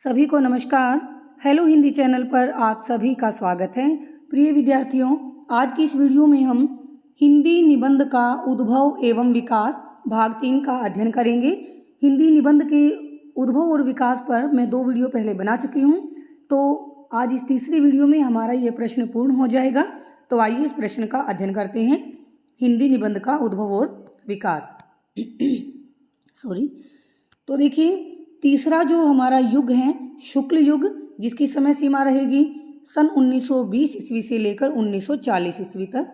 सभी को नमस्कार। हेलो हिंदी चैनल पर आप सभी का स्वागत है। प्रिय विद्यार्थियों, आज की इस वीडियो में हम हिंदी निबंध का उद्भव एवं विकास भाग 3 का अध्ययन करेंगे। हिंदी निबंध के उद्भव और विकास पर मैं 2 वीडियो पहले बना चुकी हूँ, तो आज इस तीसरी वीडियो में हमारा ये प्रश्न पूर्ण हो जाएगा। तो आइए इस प्रश्न का अध्ययन करते हैं, हिंदी निबंध का उद्भव और विकास। तो देखिए, तीसरा जो हमारा युग है शुक्ल युग, जिसकी समय सीमा रहेगी सन 1920 ईस्वी से लेकर 1940 ईस्वी तक।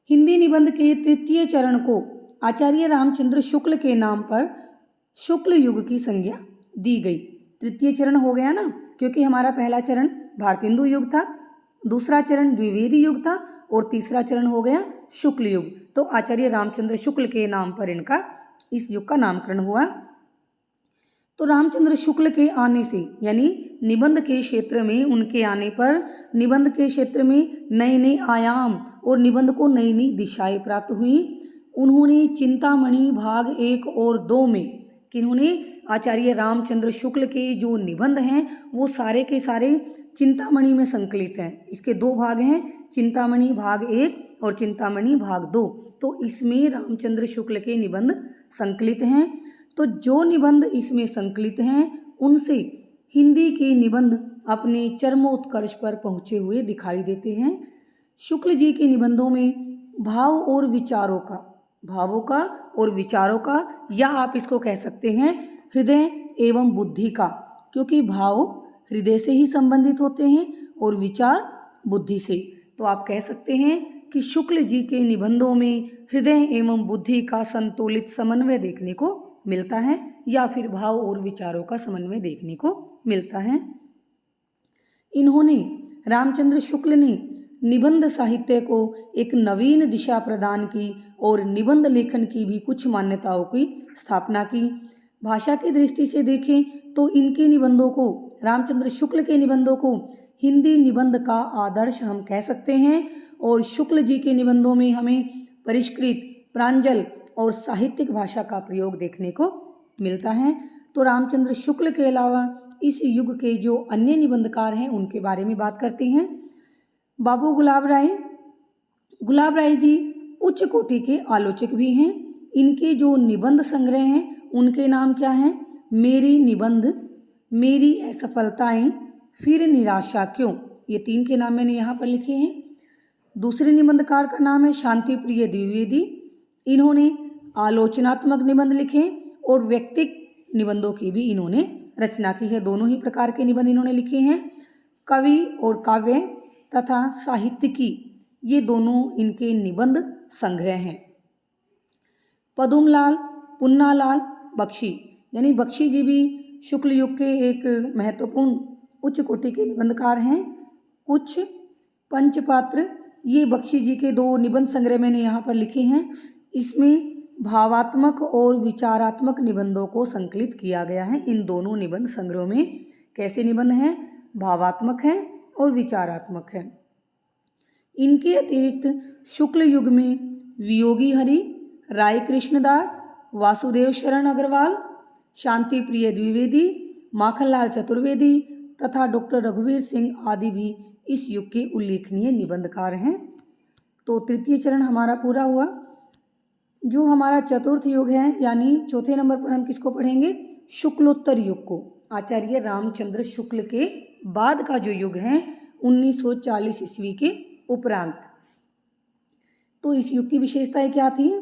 हिंदी निबंध के तृतीय चरण को आचार्य रामचंद्र शुक्ल के नाम पर शुक्ल युग की संज्ञा दी गई। तृतीय चरण हो गया ना, क्योंकि हमारा पहला चरण भारतेंदु युग था, दूसरा चरण द्विवेदी युग था और तीसरा चरण हो गया शुक्ल युग। तो आचार्य रामचंद्र शुक्ल के नाम पर इनका इस युग का नामकरण हुआ। तो रामचंद्र शुक्ल के आने से यानी निबंध के क्षेत्र में उनके आने पर निबंध के क्षेत्र में नए नए आयाम और निबंध को नई नई दिशाएं प्राप्त हुई। उन्होंने चिंतामणि भाग 1 और 2 में किन्होंने आचार्य रामचंद्र शुक्ल के जो निबंध हैं वो सारे के सारे चिंतामणि में संकलित हैं। इसके 2 भाग हैं, चिंतामणि भाग 1 और चिंतामणि भाग 2। तो इसमें रामचंद्र शुक्ल के निबंध संकलित हैं। तो जो निबंध इसमें संकलित हैं उनसे हिंदी के निबंध अपने चरमोत्कर्ष पर पहुँचे हुए दिखाई देते हैं। शुक्ल जी के निबंधों में भावों का और विचारों का, या आप इसको कह सकते हैं हृदय एवं बुद्धि का, क्योंकि भाव हृदय से ही संबंधित होते हैं और विचार बुद्धि से। तो आप कह सकते हैं कि शुक्ल जी के निबंधों में हृदय एवं बुद्धि का संतुलित समन्वय देखने को मिलता है, या फिर भाव और विचारों का समन्वय देखने को मिलता है। इन्होंने रामचंद्र शुक्ल ने निबंध साहित्य को एक नवीन दिशा प्रदान की और निबंध लेखन की भी कुछ मान्यताओं की स्थापना की। भाषा की दृष्टि से देखें तो इनके निबंधों को, रामचंद्र शुक्ल के निबंधों को हिंदी निबंध का आदर्श हम कह सकते हैं। और शुक्ल जी के निबंधों में हमें परिष्कृत, प्रांजल और साहित्यिक भाषा का प्रयोग देखने को मिलता है। तो रामचंद्र शुक्ल के अलावा इस युग के जो अन्य निबंधकार हैं उनके बारे में बात करते हैं। बाबू गुलाब राय जी उच्च कोटि के आलोचक भी हैं। इनके जो निबंध संग्रह हैं उनके नाम क्या हैं? मेरी निबंध, मेरी असफलताएं, फिर निराशा क्यों, ये 3 के नाम मैंने यहाँ पर लिखे हैं। दूसरे निबंधकार का नाम है शांति प्रिय द्विवेदी। इन्होंने आलोचनात्मक निबंध लिखे और व्यक्तिक निबंधों की भी इन्होंने रचना की है। दोनों ही प्रकार के निबंध इन्होंने लिखे हैं। कवि और काव्य तथा साहित्यिकी, ये दोनों इनके निबंध संग्रह हैं। पदुमलाल पुन्नालाल बख्शी, यानी बख्शी जी भी शुक्ल युग के एक महत्वपूर्ण उच्च कोटि के निबंधकार हैं। कुछ पंचपात्र, ये बख्शी जी के 2 निबंध संग्रह मैंने यहाँ पर लिखे हैं। इसमें भावात्मक और विचारात्मक निबंधों को संकलित किया गया है। इन दोनों निबंध संग्रहों में कैसे निबंध हैं? भावात्मक हैं और विचारात्मक हैं। इनके अतिरिक्त शुक्ल युग में वियोगी हरि, राय कृष्णदास, वासुदेव शरण अग्रवाल, शांति प्रिय द्विवेदी, माखनलाल चतुर्वेदी तथा डॉक्टर रघुवीर सिंह आदि भी इस युग के उल्लेखनीय निबंधकार हैं। तो तृतीय चरण हमारा पूरा हुआ। जो हमारा चतुर्थ युग है, यानी चौथे नंबर पर हम किसको पढ़ेंगे? शुक्लोत्तर युग को। आचार्य रामचंद्र शुक्ल के बाद का जो युग है 1940 ईस्वी के उपरांत। तो इस युग की विशेषताएं क्या थी?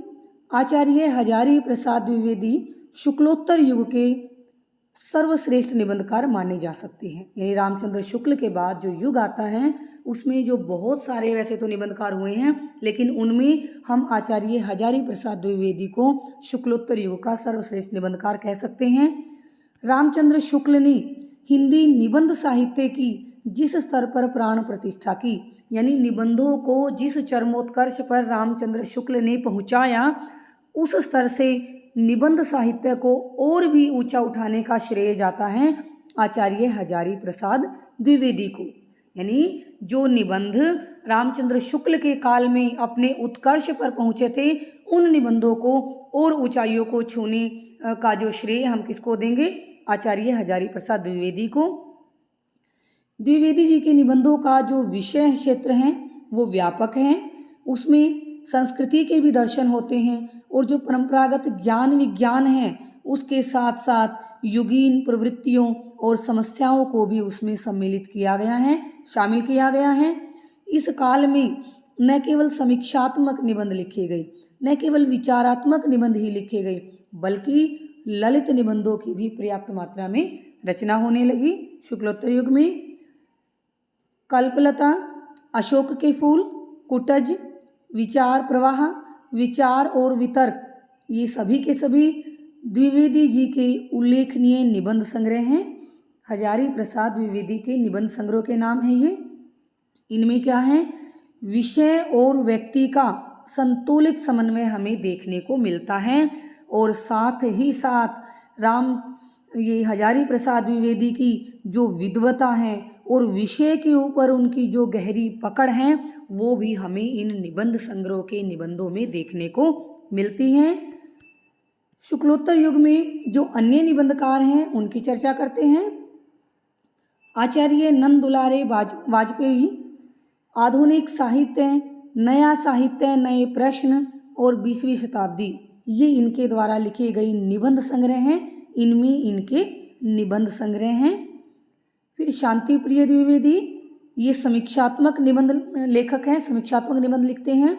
आचार्य हजारी प्रसाद द्विवेदी शुक्लोत्तर युग के सर्वश्रेष्ठ निबंधकार माने जा सकते हैं। यानी रामचंद्र शुक्ल के बाद जो युग आता है उसमें जो बहुत सारे वैसे तो निबंधकार हुए हैं, लेकिन उनमें हम आचार्य हजारी प्रसाद द्विवेदी को शुक्लोत्तर युग का सर्वश्रेष्ठ निबंधकार कह सकते हैं। रामचंद्र शुक्ल ने हिंदी निबंध साहित्य की जिस स्तर पर प्राण प्रतिष्ठा की, यानी निबंधों को जिस चरमोत्कर्ष पर रामचंद्र शुक्ल ने पहुंचाया, उस स्तर से निबंध साहित्य को और भी ऊंचा उठाने का श्रेय जाता है आचार्य हजारी प्रसाद द्विवेदी को। यानी जो निबंध रामचंद्र शुक्ल के काल में अपने उत्कर्ष पर पहुंचे थे, उन निबंधों को और ऊंचाइयों को छूने का जो श्रेय हम किसको देंगे? आचार्य हजारी प्रसाद द्विवेदी को। द्विवेदी जी के निबंधों का जो विषय क्षेत्र हैं वो व्यापक हैं। उसमें संस्कृति के भी दर्शन होते हैं और जो परंपरागत ज्ञान विज्ञान है उसके साथ साथ युगीन प्रवृत्तियों और समस्याओं को भी उसमें सम्मिलित किया गया है, शामिल किया गया है। इस काल में न केवल समीक्षात्मक निबंध लिखे गए, न केवल विचारात्मक निबंध ही लिखे गए, बल्कि ललित निबंधों की भी पर्याप्त मात्रा में रचना होने लगी। शुक्लोत्तर युग में कल्पलता, अशोक के फूल, कुटज, विचार प्रवाह, विचार और वितर्क, ये सभी के सभी द्विवेदी जी के उल्लेखनीय निबंध संग्रह हैं। हजारी प्रसाद द्विवेदी के निबंध संग्रह के नाम है ये। इनमें क्या है, विषय और व्यक्ति का संतुलित समन्वय हमें देखने को मिलता है और साथ ही साथ ये हजारी प्रसाद द्विवेदी की जो विद्वता है और विषय के ऊपर उनकी जो गहरी पकड़ है वो भी हमें इन निबंध संग्रह के निबंधों में देखने को मिलती हैं। शुक्लोत्तर युग में जो अन्य निबंधकार हैं उनकी चर्चा करते हैं। आचार्य नंद दुलारे वाजपेयी, आधुनिक साहित्य, नया साहित्य, नए प्रश्न और 20वीं शताब्दी, ये इनके द्वारा लिखे गए निबंध संग्रह हैं। इनमें इनके निबंध संग्रह हैं। फिर शांति प्रिय द्विवेदी, ये समीक्षात्मक निबंध लेखक हैं, समीक्षात्मक निबंध लिखते हैं।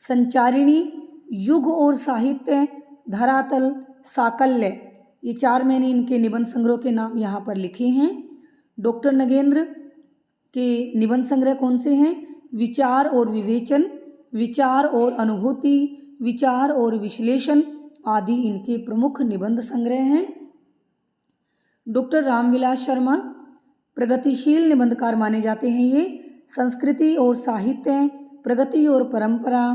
संचारिणी, युग और साहित्य, धरातल, साकल्य, ये 4 मैंने इनके निबंध संग्रह के नाम यहाँ पर लिखे हैं। डॉक्टर नगेंद्र के निबंध संग्रह कौन से हैं? विचार और विवेचन, विचार और अनुभूति, विचार और विश्लेषण आदि इनके प्रमुख निबंध संग्रह हैं। डॉक्टर रामविलास शर्मा प्रगतिशील निबंधकार माने जाते हैं। ये संस्कृति और साहित्य, प्रगति और परंपरा,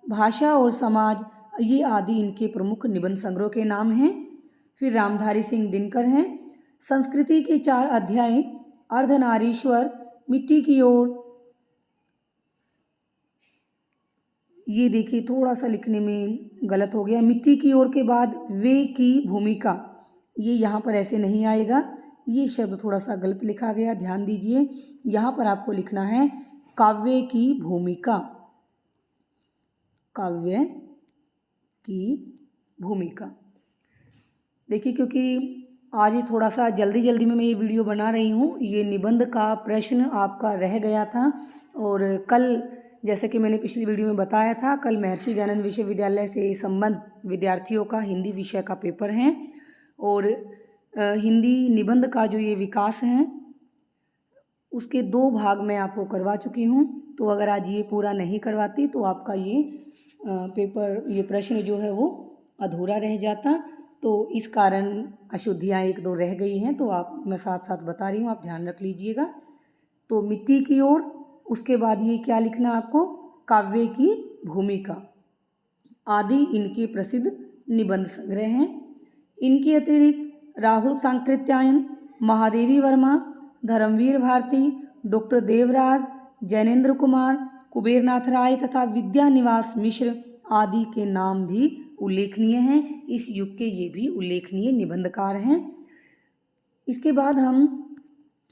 भाषा और समाज, ये आदि इनके प्रमुख निबंध संग्रह के नाम हैं। फिर रामधारी सिंह दिनकर हैं। संस्कृति के 4 अध्याय, अर्धनारीश्वर, मिट्टी की ओर, ये देखिए थोड़ा सा लिखने में गलत हो गया, मिट्टी की ओर के बाद वे की भूमिका, ये यहाँ पर ऐसे नहीं आएगा, ये शब्द थोड़ा सा गलत लिखा गया, ध्यान दीजिए। यहाँ पर आपको लिखना है काव्य की भूमिका, काव्य की भूमिका। देखिए क्योंकि आज ही थोड़ा सा जल्दी जल्दी में मैं ये वीडियो बना रही हूँ, ये निबंध का प्रश्न आपका रह गया था और कल, जैसे कि मैंने पिछली वीडियो में बताया था, कल महर्षि दयानंद विश्वविद्यालय से संबद्ध विद्यार्थियों का हिंदी विषय का पेपर है और हिंदी निबंध का जो ये विकास है उसके 2 भाग मैं आपको करवा चुकी हूँ। तो अगर आज ये पूरा नहीं करवाती तो आपका ये पेपर, ये प्रश्न जो है वो अधूरा रह जाता। तो इस कारण अशुद्धियाँ 1-2 रह गई हैं, तो आप, मैं साथ साथ बता रही हूँ, आप ध्यान रख लीजिएगा। तो मिट्टी की ओर, उसके बाद ये क्या लिखना आपको, काव्य की भूमिका आदि इनके प्रसिद्ध निबंध संग्रह हैं। इनके अतिरिक्त राहुल सांकृत्यायन, महादेवी वर्मा, धर्मवीर भारती, डॉक्टर देवराज, जैनेन्द्र कुमार, कुबेरनाथ राय तथा विद्यानिवास मिश्र आदि के नाम भी उल्लेखनीय हैं। इस युग के ये भी उल्लेखनीय निबंधकार हैं। इसके बाद हम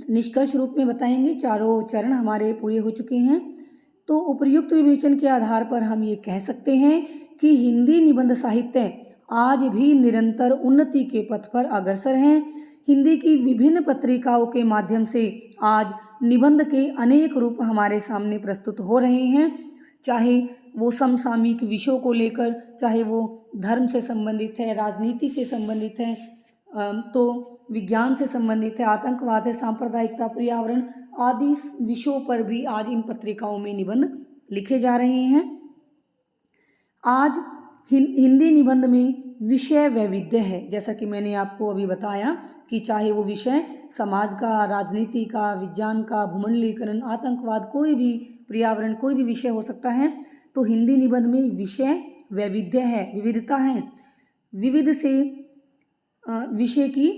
निष्कर्ष रूप में बताएंगे, चारों चरण हमारे पूरे हो चुके हैं। तो उपर्युक्त विवेचन के आधार पर हम ये कह सकते हैं कि हिंदी निबंध साहित्य आज भी निरंतर उन्नति के पथ पर अग्रसर हैं। हिंदी की विभिन्न पत्रिकाओं के माध्यम से आज निबंध के अनेक रूप हमारे सामने प्रस्तुत हो रहे हैं, चाहे वो समसामयिक विषयों को लेकर, चाहे वो धर्म से संबंधित है, राजनीति से संबंधित है, तो विज्ञान से संबंधित है, आतंकवाद है, सांप्रदायिकता, पर्यावरण आदि विषयों पर भी आज इन पत्रिकाओं में निबंध लिखे जा रहे हैं। आज हिंदी निबंध में विषय वैविध्य है, जैसा कि मैंने आपको अभी बताया कि चाहे वो विषय समाज का, राजनीति का, विज्ञान का, भूमंडलीकरण, आतंकवाद, कोई भी, पर्यावरण, कोई भी विषय हो सकता है। तो हिंदी निबंध में विषय वैविध्य है, विविधता है, विविध से विषय की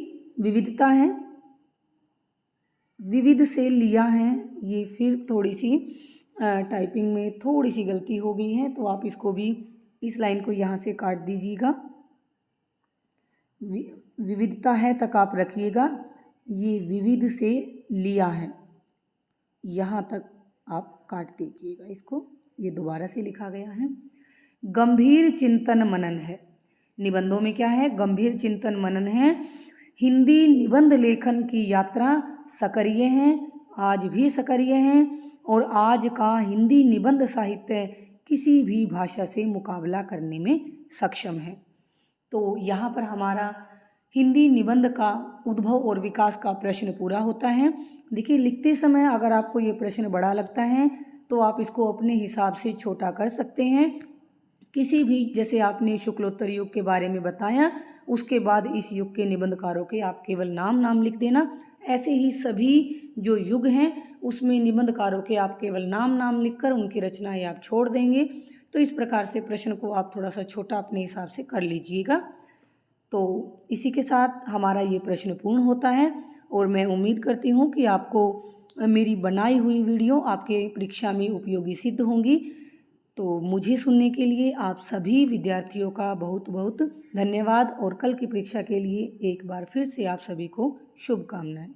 विविधता है, विविध से लिया है। ये फिर थोड़ी सी टाइपिंग में थोड़ी सी गलती हो गई है, तो आप इसको भी, इस लाइन को यहाँ से काट दीजिएगा। विविधता है तक आप रखिएगा, ये विविध से लिया है, यहाँ तक आप काट दीजिएगा इसको, ये दोबारा से लिखा गया है। गंभीर चिंतन मनन है, निबंधों में क्या है, गंभीर चिंतन मनन है। हिंदी निबंध लेखन की यात्रा सक्रिय है, आज भी सक्रिय है, और आज का हिंदी निबंध साहित्य किसी भी भाषा से मुकाबला करने में सक्षम है। तो यहाँ पर हमारा हिंदी निबंध का उद्भव और विकास का प्रश्न पूरा होता है। देखिए, लिखते समय अगर आपको ये प्रश्न बड़ा लगता है तो आप इसको अपने हिसाब से छोटा कर सकते हैं। किसी भी, जैसे आपने शुक्लोत्तर युग के बारे में बताया, उसके बाद इस युग के निबंधकारों के आप केवल नाम लिख देना। ऐसे ही सभी जो युग हैं उसमें निबंधकारों के आप केवल नाम लिखकर उनकी रचनाएं आप छोड़ देंगे। तो इस प्रकार से प्रश्न को आप थोड़ा सा छोटा अपने हिसाब से कर लीजिएगा। तो इसी के साथ हमारा ये प्रश्न पूर्ण होता है, और मैं उम्मीद करती हूँ कि आपको मेरी बनाई हुई वीडियो आपके परीक्षा में उपयोगी सिद्ध होंगी। तो मुझे सुनने के लिए आप सभी विद्यार्थियों का बहुत बहुत धन्यवाद, और कल की परीक्षा के लिए एक बार फिर से आप सभी को शुभकामनाएं।